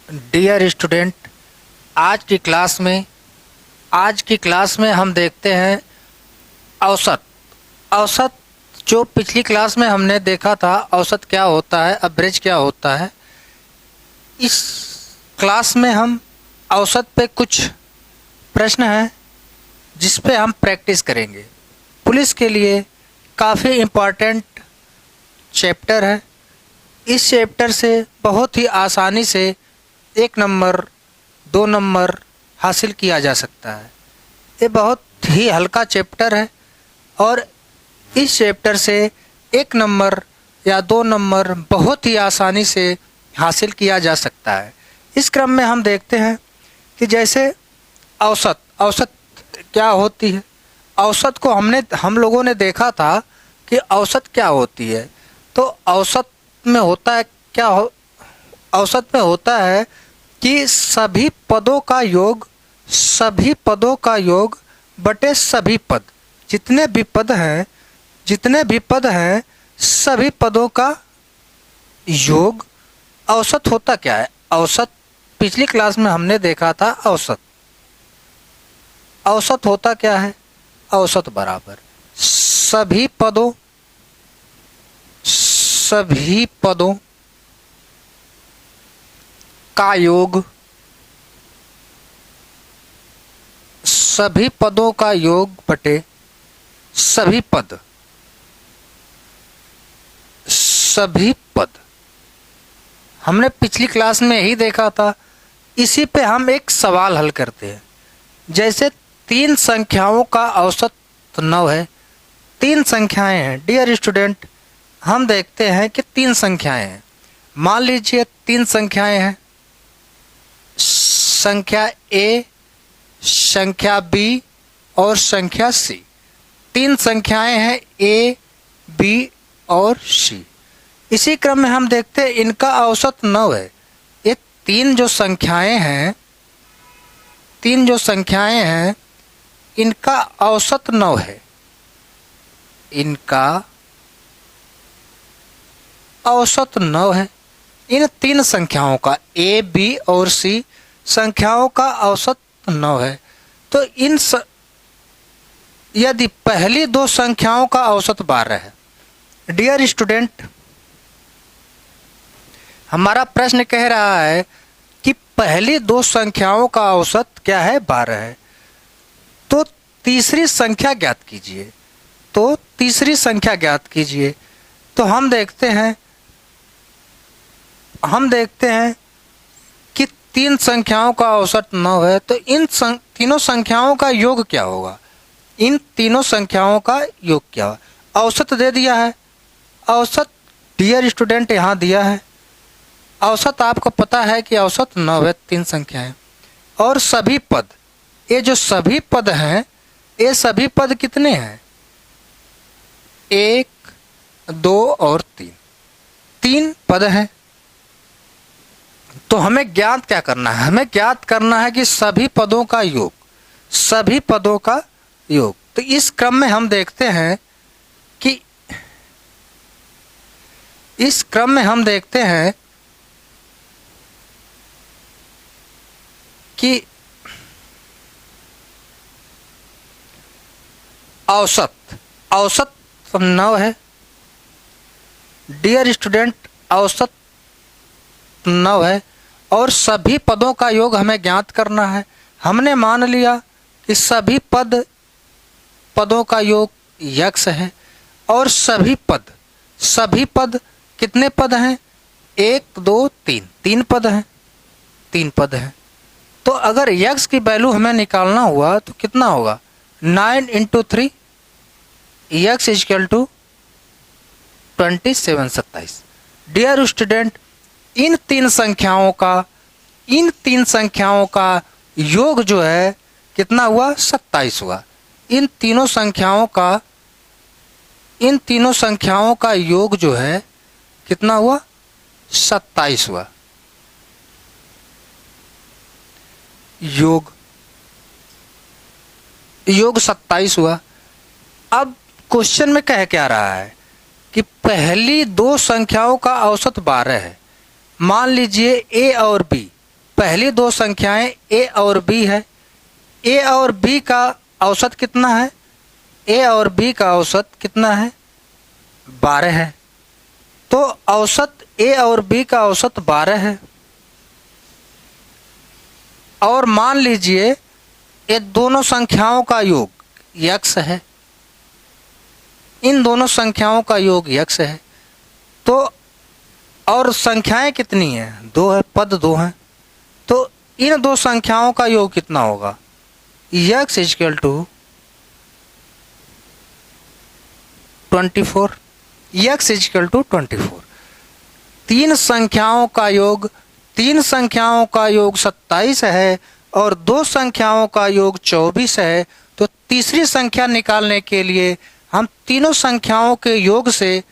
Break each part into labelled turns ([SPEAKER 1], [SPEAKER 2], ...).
[SPEAKER 1] Dear student, आज की class में हम देखते हैं औसत। औसत जो पिछली क्लास में हमने देखा था, औसत क्या होता है, एवरेज क्या होता है। इस क्लास में हम औसत पे कुछ प्रश्न हैं जिस पे हम प्रैक्टिस करेंगे। पुलिस के लिए काफ़ी इम्पॉर्टेंट चैप्टर है। इस चैप्टर से बहुत ही आसानी से 1 नंबर 2 नंबर हासिल किया जा सकता है। ये बहुत ही हल्का चैप्टर है और इस चैप्टर से 1 नंबर या 2 नंबर बहुत ही आसानी से हासिल किया जा सकता है। इस क्रम में हम देखते हैं कि जैसे औसत क्या होती है। औसत को हम लोगों ने देखा था कि औसत क्या होती है। तो औसत में होता है औसत में होता है कि सभी पदों का योग बटे सभी पद, जितने भी पद हैं सभी पदों का योग। औसत होता क्या है? औसत पिछली क्लास में हमने देखा था। औसत होता क्या है? औसत बराबर सभी पदों का योग, सभी पदों का योग बटे सभी पद। हमने पिछली क्लास में यही देखा था। इसी पे हम एक सवाल हल करते हैं। जैसे 3 संख्याओं का औसत 9 है। 3 संख्याएं हैं डियर स्टूडेंट। हम देखते हैं कि 3 संख्याएं हैं। मान लीजिए 3 संख्याएं हैं, संख्या ए, संख्या बी और संख्या सी। 3 संख्याएं हैं ए, बी और सी। इसी क्रम में हम देखते हैं इनका औसत 9 है। ये 3 जो संख्याएं हैं इनका औसत 9 है। इनका औसत 9 है। इन 3 संख्याओं का, ए, बी और सी संख्याओं का औसत 9 है। तो यदि पहली 2 संख्याओं का औसत 12 है। डियर स्टूडेंट, हमारा प्रश्न कह रहा है कि पहली 2 संख्याओं का औसत क्या है? 12 है। तो तीसरी संख्या ज्ञात कीजिए। तो हम देखते हैं कि 3 संख्याओं का औसत 9 है। तो इन तीनों संख्याओं का योग क्या होगा? औसत दे दिया है। औसत डियर स्टूडेंट यहाँ दिया है। औसत आपको पता है कि औसत 9 है, 3 संख्याएं। और सभी पद, ये जो सभी पद हैं, ये सभी पद कितने हैं? 1, 2 और 3। 3 पद हैं। तो हमें ज्ञात क्या करना है? हमें ज्ञात करना है कि सभी पदों का योग। तो इस क्रम में हम देखते हैं कि औसत 9 है। डियर स्टूडेंट, औसत 9 है और सभी पदों का योग हमें ज्ञात करना है। हमने मान लिया कि सभी पदों का योग यक्स है और सभी पद कितने पद हैं? 1, 2, 3। 3 पद हैं। तो अगर यक्स की वैल्यू हमें निकालना हुआ तो कितना होगा? 9 × 3 यक्स इक्वल टू 27, 27। डियर स्टूडेंट, इन तीन संख्याओं का योग जो है कितना हुआ? 27 हुआ। इन तीनों संख्याओं का योग जो है कितना हुआ? 27 हुआ। योग 27 हुआ। अब क्वेश्चन में कह क्या रहा है कि पहली 2 संख्याओं का औसत 12 है। मान लीजिए ए और बी, पहली दो संख्याएं ए और बी है। ए और बी का औसत कितना है? ए और बी का औसत कितना है? 12 है। तो औसत ए और बी का औसत 12 है। और मान लीजिए ये दोनों संख्याओं का योग x है, इन दोनों संख्याओं का योग x है। तो और संख्याएं कितनी हैं? 2 है, पद 2 हैं। तो इन दो संख्याओं का योग कितना होगा? x equal to 24। x equal to 24। तीन संख्याओं का योग 27 है और दो संख्याओं का योग 24 है। तो तीसरी संख्या निकालने के लिए हम तीनों संख्याओं के योग से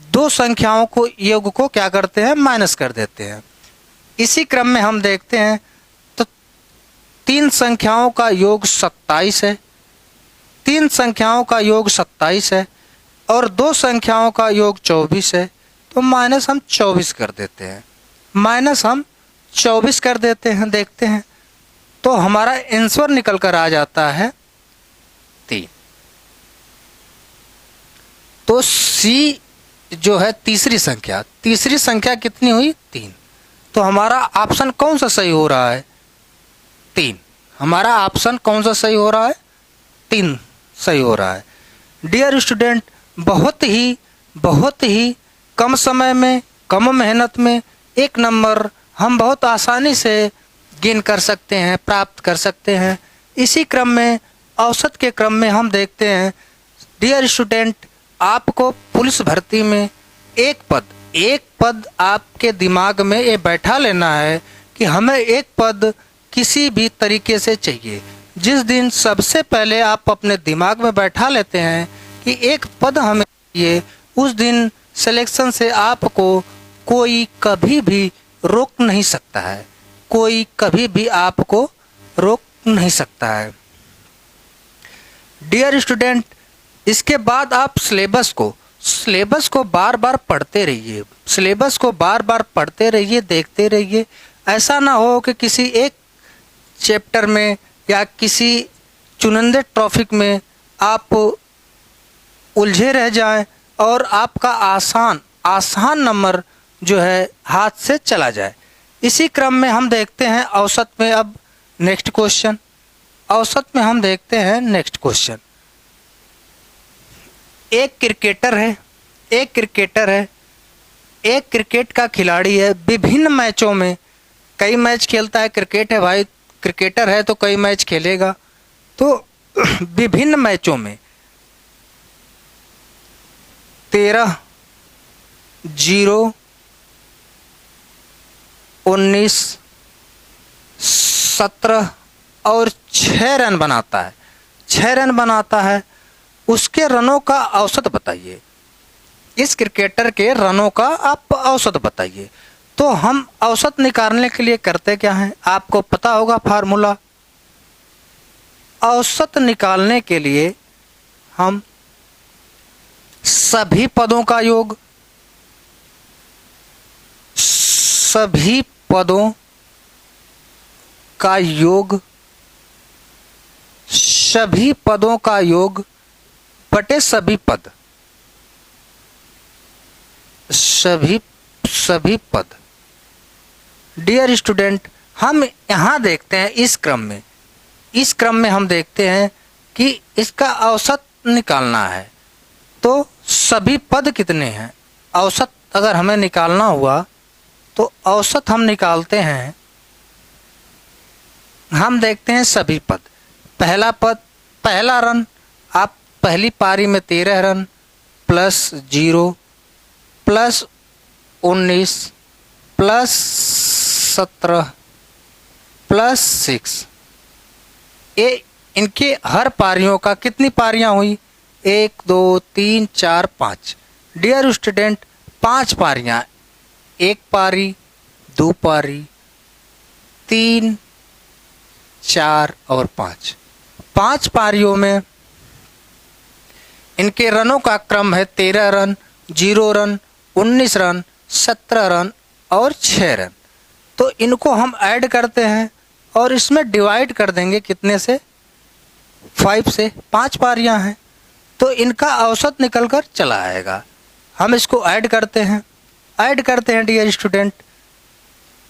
[SPEAKER 1] दो संख्याओं को योग को क्या करते हैं? माइनस कर देते हैं। इसी क्रम में हम देखते हैं तो तीन संख्याओं का योग 27 है, तीन संख्याओं का योग 27 है और दो संख्याओं का योग 24 है। तो माइनस हम 24 कर देते हैं, देखते हैं तो हमारा आंसर निकल कर आ जाता है 3। तो सी जो है तीसरी संख्या कितनी हुई? 3। तो हमारा ऑप्शन कौन सा सही हो रहा है? 3। हमारा ऑप्शन कौन सा सही हो रहा है? 3 सही हो रहा है। डियर स्टूडेंट, बहुत ही कम समय में, कम मेहनत में 1 नंबर हम बहुत आसानी से गेन कर सकते हैं, प्राप्त कर सकते हैं। इसी क्रम में औसत के क्रम में हम देखते हैं डियर स्टूडेंट, आपको पुलिस भर्ती में एक पद आपके दिमाग में ये बैठा लेना है कि हमें एक पद किसी भी तरीके से चाहिए। जिस दिन सबसे पहले आप अपने दिमाग में बैठा लेते हैं कि एक पद हमें चाहिए, उस दिन सिलेक्शन से आपको कोई कभी भी रोक नहीं सकता है, कोई कभी भी आपको रोक नहीं सकता है। डियर स्टूडेंट, इसके बाद आप सिलेबस को बार बार पढ़ते रहिए, देखते रहिए। ऐसा ना हो कि किसी एक चैप्टर में या किसी चुनिंदे टॉपिक में आप उलझे रह जाएं और आपका आसान नंबर जो है हाथ से चला जाए। इसी क्रम में हम देखते हैं औसत में अब नेक्स्ट क्वेश्चन। एक क्रिकेट का खिलाड़ी है, विभिन्न मैचों में कई मैच खेलता है। क्रिकेट है भाई, क्रिकेटर है तो कई मैच खेलेगा। तो विभिन्न मैचों में 13, 0, 19, 17 और 6 रन बनाता है। उसके रनों का औसत बताइए। इस क्रिकेटर के रनों का आप औसत बताइए। तो हम औसत निकालने के लिए करते क्या हैं? आपको पता होगा फार्मूला। औसत निकालने के लिए हम सभी पदों का योग बटे सभी पद। डियर स्टूडेंट, हम यहाँ देखते हैं इस क्रम में हम देखते हैं कि इसका औसत निकालना है। तो सभी पद कितने हैं? औसत अगर हमें निकालना हुआ तो औसत हम निकालते हैं, हम देखते हैं सभी पद। पहला रन, आप पहली पारी में 13 run plus 0 plus 19 plus 17 plus 6, ये इनके हर पारियों का कितनी पारियां हुई? 1, 2, 3, 4, 5। डियर स्टूडेंट, 5 पारियां, 1 पारी, 2 पारी, 3, 4 और 5। 5 पारियों में इनके रनों का क्रम है 13 रन, 0 रन, 19 रन, 17 रन और 6 रन। तो इनको हम ऐड करते हैं और इसमें डिवाइड कर देंगे कितने से, 5 से। 5 पारियां हैं तो इनका औसत निकल कर चला आएगा। हम इसको ऐड करते हैं डियर स्टूडेंट।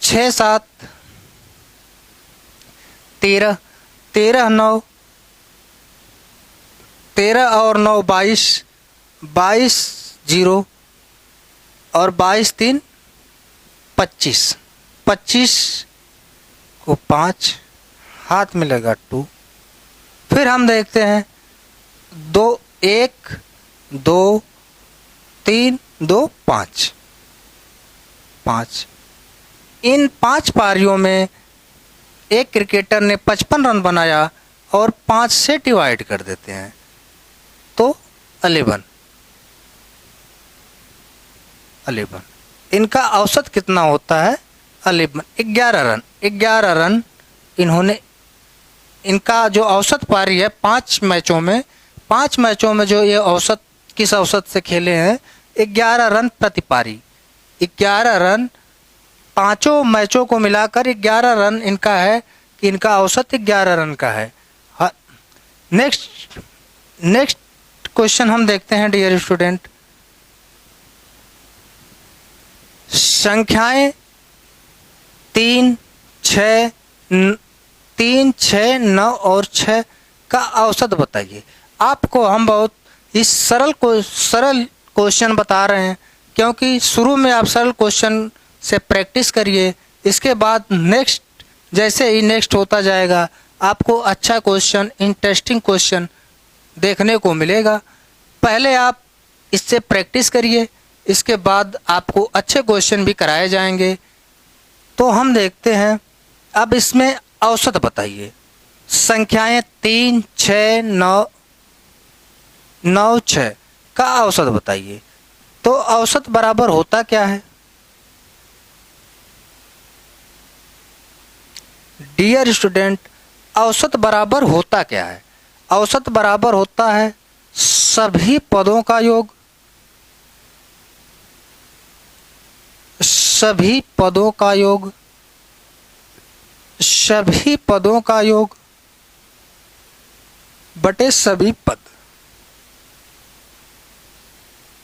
[SPEAKER 1] 6 7 13, 13 9, 13 और 9 22, 22 0 और 22 3 25, 25 को 5 हाथ में लगा 2। फिर हम देखते हैं 2 1 2 3 2 5, 5। इन 5 पारियों में एक क्रिकेटर ने 55 रन बनाया और 5 से डिवाइड कर देते हैं तो 11। इनका औसत कितना होता है, 11 रन। 11 रन इन्होंने, इनका जो औसत पारी है 5 मैचों में जो ये औसत किस औसत से खेले हैं, 11 रन प्रति पारी। 11 रन, पांचों मैचों को मिलाकर 11 रन इनका है कि इनका औसत 11 रन का है। नेक्स्ट क्वेश्चन हम देखते हैं डियर स्टूडेंट। संख्याएं 3 6 9 और 6 का औसत बताइए। आपको हम बहुत ही सरल क्वेश्चन बता रहे हैं, क्योंकि शुरू में आप सरल क्वेश्चन से प्रैक्टिस करिए। इसके बाद जैसे ही नेक्स्ट होता जाएगा आपको अच्छा क्वेश्चन, इंटरेस्टिंग क्वेश्चन देखने को मिलेगा। पहले आप इससे प्रैक्टिस करिए, इसके बाद आपको अच्छे क्वेश्चन भी कराए जाएंगे। तो हम देखते हैं, अब इसमें औसत बताइए। संख्याएं 3 6 9 6 का औसत बताइए। तो औसत बराबर होता क्या है डियर स्टूडेंट? औसत बराबर होता क्या है? औसत बराबर होता है सभी पदों का योग, सभी पदों का योग, सभी पदों का योग बटे सभी पद,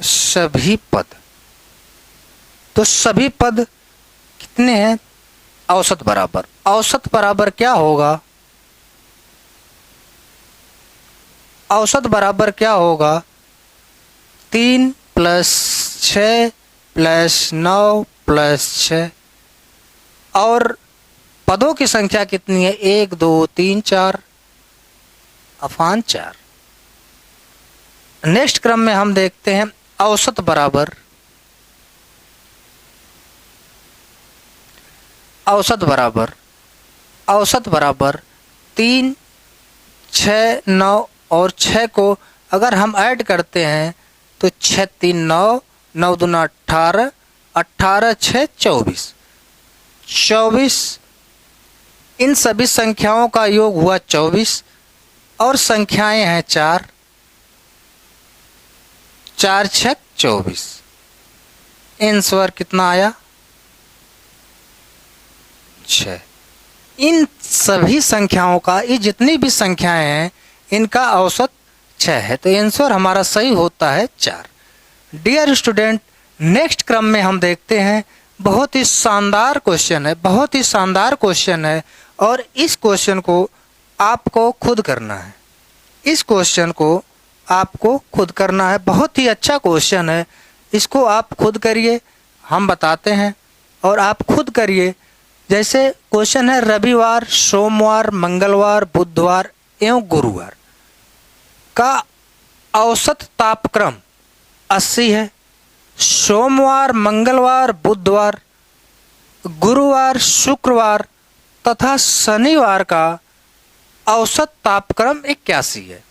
[SPEAKER 1] सभी पद। तो सभी पद कितने हैं? औसत बराबर, औसत बराबर क्या होगा? औसत बराबर क्या होगा? 3 + 6 + 9 + 6। और पदों की संख्या कितनी है? 1 2 3 4 अपान 4। नेक्स्ट क्रम में हम देखते हैं औसत बराबर, औसत बराबर, औसत बराबर 3 6 9 और 6 को अगर हम ऐड करते हैं तो 6 3 9, 9 दूना 18, 18 6 24, 24। इन सभी संख्याओं का योग हुआ 24 और संख्याएं हैं 4, 4 6 24। आंसर कितना आया? 6। इन सभी संख्याओं का, ये जितनी भी संख्याएं हैं इनका औसत 6 है, तो आंसर हमारा सही होता है 4। डियर स्टूडेंट, नेक्स्ट क्रम में हम देखते हैं, बहुत ही शानदार क्वेश्चन है, बहुत ही शानदार क्वेश्चन है और इस क्वेश्चन को आपको खुद करना है। इस क्वेश्चन को आपको खुद करना है, बहुत ही अच्छा क्वेश्चन है, इसको आप खुद करिए, हम बताते हैं और आप खुद करिए। जैसे क्वेश्चन है, रविवार, सोमवार, मंगलवार, बुधवार एवं गुरुवार का औसत तापक्रम 80 है। सोमवार, मंगलवार, बुधवार, गुरुवार, शुक्रवार तथा शनिवार का औसत तापक्रम 81 है।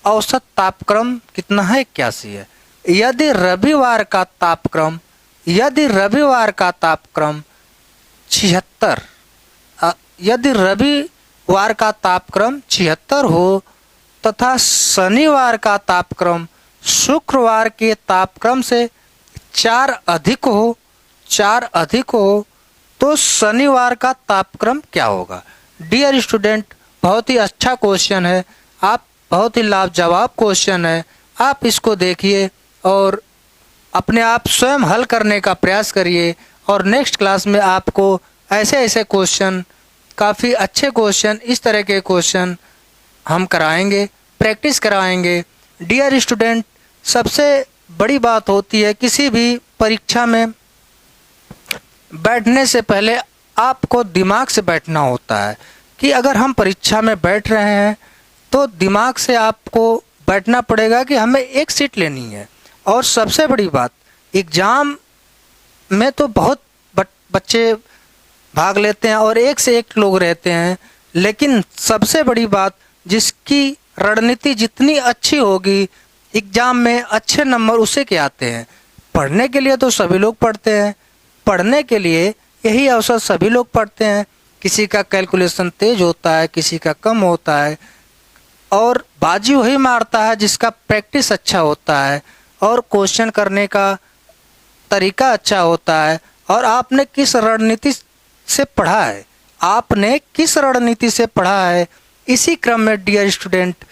[SPEAKER 1] औसत तापक्रम कितना है? 81 है। यदि रविवार का तापक्रम 76, यदि रविवार का तापक्रम 76 हो तथा शनिवार का तापक्रम शुक्रवार के तापक्रम से 4 अधिक हो, 4 अधिक हो तो शनिवार का तापक्रम क्या होगा। डियर स्टूडेंट, बहुत ही अच्छा क्वेश्चन है, आप बहुत ही लाजवाब क्वेश्चन है। आप इसको देखिए और अपने आप स्वयं हल करने का प्रयास करिए और नेक्स्ट क्लास में आपको ऐसे ऐसे क्वेश्चन, काफ़ी अच्छे क्वेश्चन, इस तरह के क्वेश्चन हम कराएंगे, प्रैक्टिस कराएंगे। डियर स्टूडेंट, सबसे बड़ी बात होती है किसी भी परीक्षा में बैठने से पहले आपको दिमाग से बैठना होता है कि अगर हम परीक्षा में बैठ रहे हैं तो दिमाग से आपको बैठना पड़ेगा कि हमें एक सीट लेनी है। और सबसे बड़ी बात, एग्ज़ाम में तो बहुत बच्चे भाग लेते हैं और एक से एक लोग रहते हैं, लेकिन सबसे बड़ी बात, जिसकी रणनीति जितनी अच्छी होगी एग्ज़ाम में अच्छे नंबर उसे के आते हैं। पढ़ने के लिए तो सभी लोग पढ़ते हैं, पढ़ने के लिए यही अवसर सभी लोग पढ़ते हैं। किसी का कैलकुलेशन तेज होता है, किसी का कम होता है, और बाजी वही मारता है जिसका प्रैक्टिस अच्छा होता है और क्वेश्चन करने का तरीका अच्छा होता है। और आपने किस रणनीति से पढ़ा है, आपने किस रणनीति से पढ़ा है, इसी क्रम में डियर स्टूडेंट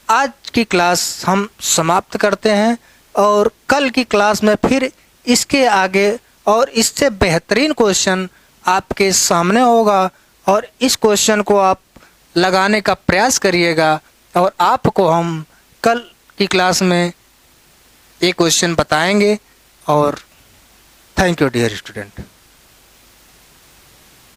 [SPEAKER 1] आज की क्लास हम समाप्त करते हैं और कल की क्लास में फिर इसके आगे और इससे बेहतरीन क्वेश्चन आपके सामने होगा और इस क्वेश्चन को आप लगाने का प्रयास करिएगा और आपको हम कल की क्लास में ये क्वेश्चन बताएंगे। और थैंक यू डियर स्टूडेंट।